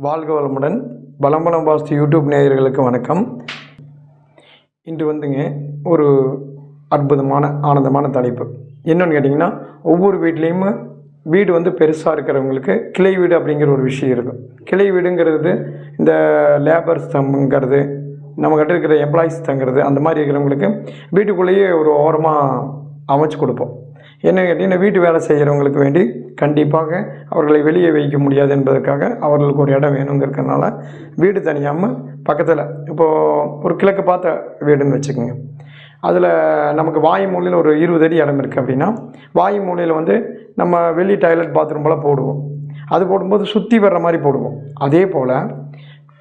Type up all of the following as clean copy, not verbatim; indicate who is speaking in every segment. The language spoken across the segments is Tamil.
Speaker 1: வாழ்க வளமுடன். பலம் வாஸ்து யூடியூப் நேயர்களுக்கு வணக்கம். இன்று வந்துங்க ஒரு அற்புதமான ஆனந்தமான தலைப்பு என்னன்னு கேட்டிங்கன்னா, ஒவ்வொரு வீட்லேயும் வீடு வந்து பெருசாக இருக்கிறவங்களுக்கு கிளை வீடு அப்படிங்கிற ஒரு விஷயம் இருக்கும். கிளை வீடுங்கிறது இந்த லேபர்ஸ் தங்குறது, நம்மக்கிட்ட இருக்கிற எம்ப்ளாயிஸ் தங்குறது, அந்த மாதிரி இருக்கிறவங்களுக்கு வீட்டுக்குள்ளேயே ஒரு ஓரமாக அமைச்சு கொடுப்போம். என்ன கேட்டிங்கன்னா, வீட்டு வேலை செய்கிறவங்களுக்கு வேண்டி கண்டிப்பாக அவர்களை வெளியே வைக்க முடியாது என்பதற்காக அவர்களுக்கு ஒரு இடம் வேணுங்கிறதுனால வீடு தனியாமல் பக்கத்தில் இப்போது ஒரு கிழக்கு பார்த்த வீடுன்னு வச்சுக்கோங்க. அதில் நமக்கு வாயு மூலையில் ஒரு 20 அடி இடம் இருக்குது அப்படின்னா, வாயு மூலையில் வந்து நம்ம வெளி டாய்லெட் பாத்ரூம் போல் போடுவோம். அது போடும்போது சுற்றி வர்ற மாதிரி போடுவோம். அதே போல்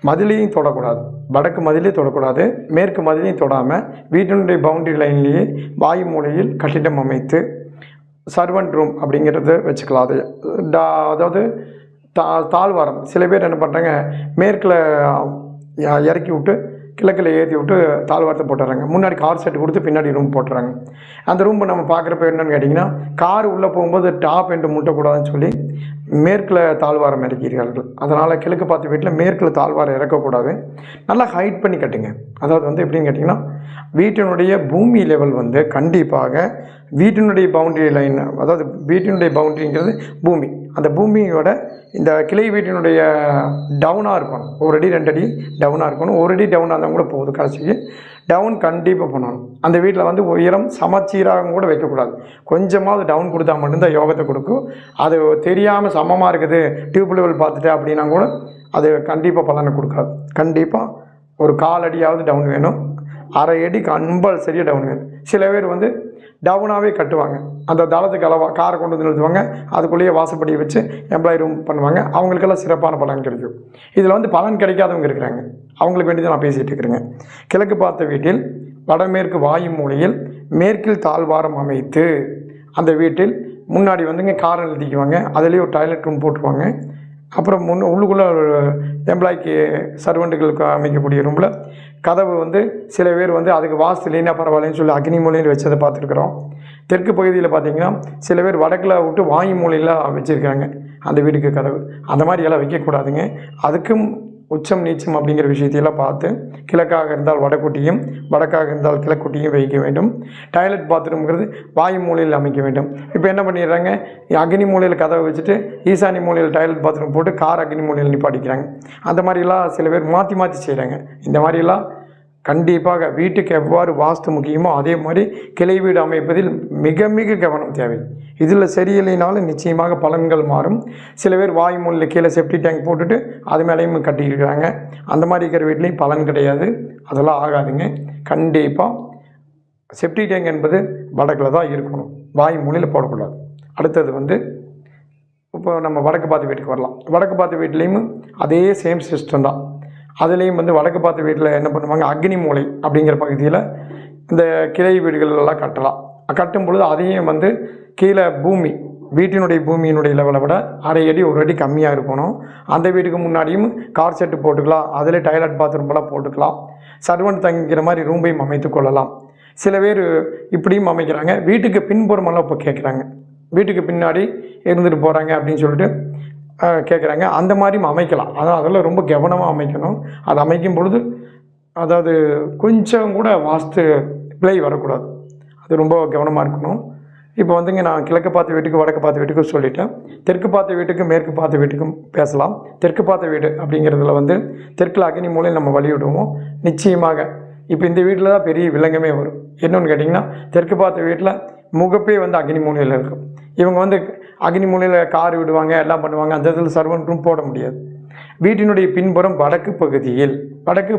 Speaker 1: மதிலையும் தொடக்கூடாது, வடக்கு மதிலையும் தொடக்கூடாது, மேற்கு மதிலையும் தொடாமல் வீட்டினுடைய பவுண்டரி லைன்லேயே வாயு மூலையில் கட்டிடம் அமைத்து சர்வன்ட் ரூம் அப்படிங்கிறத வச்சுக்கலாம். அது அதாவது தாழ்வாரம். சில பேர் என்ன பண்ணுறாங்க, மேற்கில் இறக்கி விட்டு கிழக்கில் ஏற்றி விட்டு தாழ்வாரத்தை போட்டுறாங்க. முன்னாடி கார் செட்டு கொடுத்து பின்னாடி ரூம் போட்டுறாங்க. அந்த ரூம் நம்ம பார்க்குறப்ப என்னென்னு கேட்டிங்கன்னா, கார் உள்ளே போகும்போது டாப் எண்டு முட்டக்கூடாதுன்னு சொல்லி மேற்கில் தாழ்வாரம் இறக்கிறார்கள். அதனால் கிழக்கு பார்த்து வீட்டில் மேற்கில் தாழ்வாரம் இறக்கக்கூடாது, நல்லா ஹைட் பண்ணி கட்டுங்க. அதாவது வந்து எப்படின்னு கேட்டிங்கன்னா, வீட்டினுடைய பூமி லெவல் வந்து கண்டிப்பாக வீட்டினுடைய பவுண்டரி லைன், அதாவது வீட்டினுடைய பவுண்டரிங்கிறது பூமி, அந்த பூமியோட இந்த கிளை வீட்டினுடைய டவுனாக இருக்கணும். 1 அடி 2 அடி டவுனாக இருக்கணும். 1 அடி டவுனாக இருந்தால் கூட போகுது. கடைசிக்கு டவுன் கண்டிப்பாக பண்ணணும். அந்த வீட்டில் வந்து உயரம் சமச்சீராக கூட வைக்கக்கூடாது. கொஞ்சமாவது டவுன் கொடுத்தா மட்டும்தான் யோகத்தை கொடுக்கும். அது தெரியாமல் சமமாக இருக்குது, டியூப் லெவல் பார்த்துட்டு அப்படின்னா கூட அது கண்டிப்பாக பலனை கொடுக்காது. கண்டிப்பாக ஒரு 1/4 அடியாவது டவுன் வேணும், 1/2 அடி கம்பல்சரியாக டவுன் வேணும். சில பேர் வந்து டவுனாகவே கட்டுவாங்க. அந்த தளத்துக்கு அளவாக காரை கொண்டு வந்து நிறுத்துவாங்க, அதுக்குள்ளேயே வாசப்படியை வச்சு எம்ப்ளாயி ரூம் பண்ணுவாங்க. அவங்களுக்கெல்லாம் சிறப்பான பலன் கிடைக்கும். இதில் வந்து பலன் கிடைக்காதவங்க இருக்கிறாங்க, அவங்களுக்கு வேண்டி தான் நான் பேசிகிட்டு இருக்கிறேங்க. கிழக்கு பார்த்த வீட்டில் வடமேற்கு வாயு மூலையில் மேற்கில் தாழ்வாரம் அமைத்து அந்த வீட்டில் முன்னாடி வந்துங்க காரை நிறுத்திக்குவாங்க. அதுலேயே ஒரு டாய்லெட் ரூம் போட்டுருவாங்க. அப்புறம் உள்ளுக்குள்ளே எம்ப்ளாய்க்கு சர்வெண்ட்டுகளுக்கு அமைக்கக்கூடிய ரூமில் கதவு வந்து சில பேர் வந்து அதுக்கு வாஸ்து இல்லைன்னா பரவாயில்லன்னு சொல்லி அக்னி மூலையில் வச்சதை பார்த்துருக்குறோம். தெற்கு பகுதியில் பார்த்திங்கன்னா சில பேர் வடக்கில் விட்டு வாயு மூலையில் வச்சுருக்காங்க அந்த வீட்டுக்கு கதவு. அந்த மாதிரி எல்லாம் வைக்கக்கூடாதுங்க. அதுக்கும் உச்சம் நீச்சம் அப்படிங்கிற விஷயத்தையெல்லாம் பார்த்து கிழக்காக இருந்தால் வடக்குட்டியும், வடக்காக இருந்தால் கிழக்குட்டியும் வைக்க வேண்டும். டாய்லெட் பாத்ரூம்ங்கிறது வாயு மூலையில் அமைக்க வேண்டும். இப்போ என்ன பண்ணிடுறாங்க, அக்னி மூலையில் கதவை வச்சுட்டு ஈசானி மூலையில் டாய்லெட் பாத்ரூம் போட்டு கார் அக்னி மூலையில் நிப்பாட்டிக்கிறாங்க. அந்த மாதிரிலாம் சில பேர் மாற்றி மாற்றி செய்கிறாங்க. இந்த மாதிரிலாம் கண்டிப்பாக வீட்டுக்கு எவ்வாறு வாஸ்து முக்கியமோ அதே மாதிரி கிளை வீடு அமைப்பதில் மிக மிக கவனம் தேவை. இதில் சரியில்லைனாலும் நிச்சயமாக பலன்கள் மாறும். சில பேர் வாயு மூலையில் கீழே செப்டி டேங்க் போட்டுட்டு அது மேலேயும் கட்டியிருக்கிறாங்க. அந்த மாதிரி இருக்கிற வீட்லேயும் பலன் கிடையாது, அதெல்லாம் ஆகாதுங்க. கண்டிப்பாக செப்டி டேங்க் என்பது வடக்கில் தான் இருக்கணும், வாயு மூலையில் போடக்கூடாது. அடுத்தது வந்து இப்போ நம்ம வடக்கு பார்த்த வீட்டுக்கு வரலாம். வடக்கு பார்த்த வீட்லேயும் அதே சேம் சிஸ்டம் தான். அதுலேயும் வந்து வடக்கு பார்த்த வீட்டில் என்ன பண்ணுவாங்க, அக்னி மூலை அப்படிங்கிற பகுதியில் இந்த கிளை வீடுகளெல்லாம் கட்டலாம். கட்டும் பொழுது அதையும் வந்து கீழே பூமி, வீட்டினுடைய பூமியினுடைய லெவலை விட 1/2 அடி 1 அடி கம்மியாக இருக்கணும். அந்த வீட்டுக்கு முன்னாடியும் கார் செட்டு போட்டுக்கலாம், அதில் டாய்லெட் பாத்ரூம் எல்லாம் போட்டுக்கலாம். சர்வெண்ட் தங்கிக்கிற மாதிரி ரூம்பையும் அமைத்து கொள்ளலாம். சில பேர் இப்படியும் அமைக்கிறாங்க. வீட்டுக்கு பின்புறமெல்லாம் இப்போ கேட்குறாங்க, வீட்டுக்கு பின்னாடி இருந்துட்டு போகிறாங்க அப்படின்னு சொல்லிட்டு கேட்குறாங்க. அந்த மாதிரியும் அமைக்கலாம். ஆனால் அதெல்லாம் ரொம்ப கவனமாக அமைக்கணும். அது அமைக்கும் பொழுது அதாவது கொஞ்சம் கூட வாஸ்து பிழை வரக்கூடாது, அது ரொம்ப கவனமாக இருக்கணும். இப்போ வந்துங்க நான் கிழக்கு பார்த்த வீட்டுக்கு வடக்கு பார்த்த வீட்டுக்கும் சொல்லிட்டேன். தெற்கு பார்த்த வீட்டுக்கும் மேற்கு பார்த்த வீட்டுக்கும் பேசலாம். தெற்கு பார்த்த வீடு அப்படிங்கிறதுல வந்து தெற்கில் அக்னி மூலையில் நம்ம வழி விடுவோம். நிச்சயமாக இப்போ இந்த வீட்டில் தான் பெரிய வில்லங்கமே வரும். என்னென்னு கேட்டிங்கன்னா, தெற்கு பார்த்த வீட்டில் முகப்பே வந்து அக்னி மூலையில் இருக்கும். இவங்க வந்து அக்னி மூலையில் கார் விடுவாங்க, எல்லாம் பண்ணுவாங்க. அந்த இடத்துல சர்வெண்ட் ரூம் போட முடியாது. வீட்டினுடைய பின்புறம் வடக்கு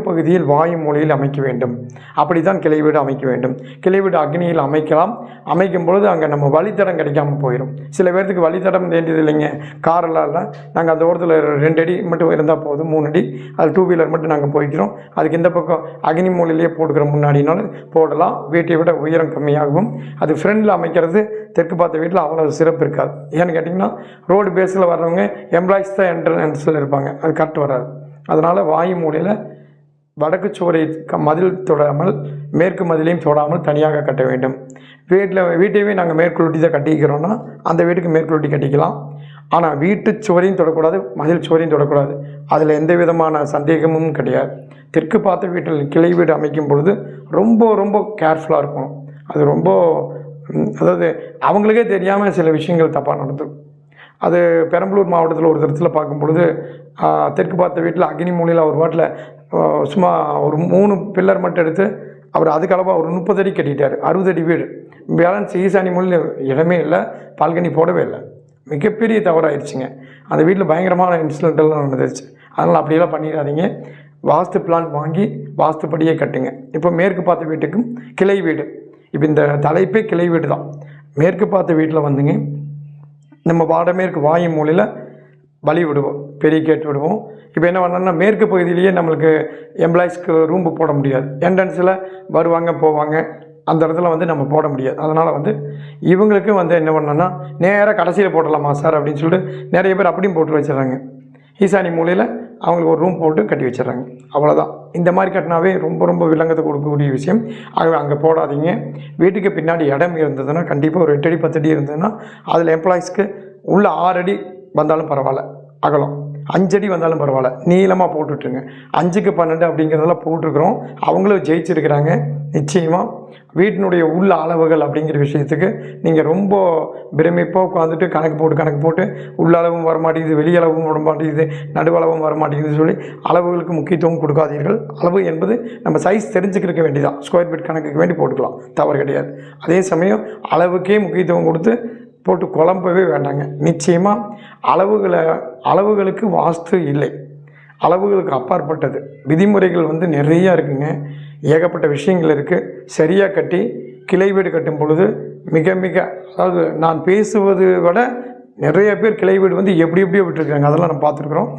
Speaker 1: பகுதியில் வாயு மூலையில் அமைக்க வேண்டும். அப்படி தான் கிளை வீடு அமைக்க வேண்டும். கிளை வீடு அக்னியில் அமைக்கலாம். அமைக்கும் பொழுது அங்கே நம்ம வழித்தடம் கிடைக்காமல் போயிடும். சில பேர்த்துக்கு வழித்தடம் வேண்டியது இல்லைங்க, காரெல்லாம் இல்லை, நாங்கள் அந்த ஓரத்தில் 2 அடி மட்டும் இருந்தால் போதும், 3 அடி அது 2 வீலர் மட்டும் நாங்கள் போய்க்கிறோம். அதுக்கு இந்த பக்கம் அக்னி மூலையிலேயே போட்டுக்கிற முன்னாடினாலும் போடலாம். வீட்டை விட உயரம் கம்மியாகவும். அது ஃப்ரெண்டில் அமைக்கிறது தெற்கு பார்த்த வீட்டில் அவ்வளோ சிறப்பு இருக்காது. ஏன்னு கேட்டிங்கன்னா, ரோடு பேஸில் வர்றவங்க எம்ப்ளாயிஸ் தான் என்ட்ரன்ஸில் இருப்பாங்க, அது கரெக்ட் வராது. அதனால் வாயு மூலையில் வடக்கு சுவரை மதில் தொடாமல் மேற்கு மதிலையும் தொடாமல் தனியாக கட்ட வேண்டும். வீட்டையுமே நாங்கள் மேற்குள்ளொட்டி தான் கட்டிக்கிறோன்னா அந்த வீட்டுக்கு மேற்குள்ளொட்டி கட்டிக்கலாம். ஆனால் வீட்டு சுவரையும் தொடக்கூடாது, மதில் சுவரையும் தொடக்கூடாது. அதில் எந்த விதமான சந்தேகமும் கிடையாது. தெற்கு பார்த்த வீட்டில் கிளை வீடு அமைக்கும் பொழுது ரொம்ப ரொம்ப கேர்ஃபுல்லாக இருக்கணும். அது ரொம்ப அதாவது அவங்களுக்கே தெரியாமல் சில விஷயங்கள் தப்பாக நடந்துடும். அது பெரம்பலூர் மாவட்டத்தில் ஒரு இடத்துல பார்க்கும் பொழுது தெற்கு பார்த்த வீட்டில் அக்னி மூலையில் ஒரு வாட்டில் சும்மா ஒரு 3 பில்லர் மட்டும் எடுத்து அவர் அதுக்களவாக ஒரு 30 அடி கட்டிட்டார். 60 அடி வீடு. பேலன்ஸ் ஈசானி மூலையில் இடமே இல்லை, பால்கனி போடவே இல்லை. மிகப்பெரிய தவறாயிருச்சுங்க. அந்த வீட்டில் பயங்கரமான இன்சிடென்டெல்லாம் நடந்துருச்சு. அதனால் அப்படியெல்லாம் பண்ணிடாதீங்க. வாஸ்து பிளான் வாங்கி வாஸ்துப்படியே கட்டுங்க. இப்போ மேற்கு பார்த்த வீட்டுக்கும் கிளை வீடு, இப்போ இந்த தலைப்பே கிளை வீடு தான். மேற்கு பார்த்த வீட்டில் வந்துங்க நம்ம வடமேற்கு வாயு மூலையில் வழி விடுவோம், பெரிய கேட் விடுவோம். இப்போ என்ன பண்ணோம்னா மேற்கு பகுதியிலேயே நம்மளுக்கு எம்ப்ளாயிஸ்க்கு ரூம்பு போட முடியாது. என்ட்ரன்ஸில் வருவாங்க போவாங்க, அந்த இடத்துல வந்து நம்ம போட முடியாது. அதனால் வந்து இவங்களுக்கு வந்து என்ன பண்ணோன்னா நேராக கடைசியில் போடலாமா சார் அப்படின்னு சொல்லிட்டு நிறைய பேர் அப்படியும் போட்டு வச்சிடறாங்க. ஈசானி மூலையில் அவங்களுக்கு ஒரு ரூம் போட்டு கட்டி வச்சிடறாங்க. அவ்வளோதான். இந்த மாதிரி கட்டினாவே ரொம்ப ரொம்ப விளங்கத்தை கொடுக்கக்கூடிய விஷயம். ஆகவே அங்கே போடாதீங்க. வீட்டுக்கு பின்னாடி இடம் இருந்ததுன்னா கண்டிப்பாக ஒரு 8 அடி 10 அடி இருந்ததுன்னா அதில் எம்ப்ளாயிஸ்க்கு உள்ள 6 அடி வந்தாலும் பரவாயில்ல, அகலம் 5 அடி வந்தாலும் பரவாயில்ல, நீளமாக போட்டுட்ருங்க. 5க்கு 12 அப்படிங்கிறதெல்லாம் போட்டிருக்கிறோம். அவங்களும் ஜெயிச்சிருக்கிறாங்க. நிச்சயமாக வீட்டினுடைய உள்ள அளவுகள் அப்படிங்கிற விஷயத்துக்கு நீங்கள் ரொம்ப பிரமிப்பாக உட்காந்துட்டு கணக்கு போட்டு உள்ளளவும் வரமாட்டேங்குது, வெளியளவும் வர மாட்டேங்குது, நடுவளவும் வர மாட்டேங்குதுன்னு சொல்லி அளவுகளுக்கு முக்கியத்துவம் கொடுக்காதீர்கள். அளவு என்பது நம்ம சைஸ் தெரிஞ்சுக்கிருக்க வேண்டியதான். ஸ்கொயர் ஃபீட் கணக்குக்கு வேண்டி போட்டுக்கலாம், தவறு கிடையாது. அதே சமயம் அளவுக்கே முக்கியத்துவம் கொடுத்து போட்டு குழம்பவே வேண்டாங்க. நிச்சயமாக அளவுகளுக்கு வாஸ்து இல்லை, அளவுகளுக்கு அப்பாற்பட்டது. விதிமுறைகள் வந்து நிறையா இருக்குங்க, ஏகப்பட்ட விஷயங்கள் இருக்குது. சரியாக கட்டி கிளை வீடு கட்டும் பொழுது மிக மிக அதாவது நான் பேசுவது விட நிறைய பேர் கிளை வீடு வந்து எப்படியோ விட்டுருக்காங்க. அதெல்லாம் நம்ம பார்த்துருக்குறோம்.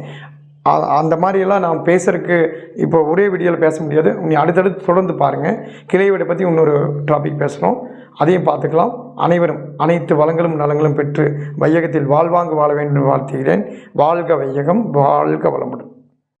Speaker 1: அந்த மாதிரியெல்லாம் நான் பேசுகிறதுக்கு இப்போ ஒரே வீடியோவில் பேச முடியாது. நீ அடுத்தடுத்து தொடர்ந்து பாருங்கள். கிளை வீடை பற்றி இன்னொரு டாபிக் பேசுகிறோம், அதையும் பார்த்துக்கலாம். அனைவரும் அனைத்து வளங்களும் நலங்களும் பெற்று வையகத்தில் வாழ்வாங்கு வாழ வேண்டும் என்று வாழ்த்துகிறேன். வாழ்க வையகம், வாழ்க வளமுடன்.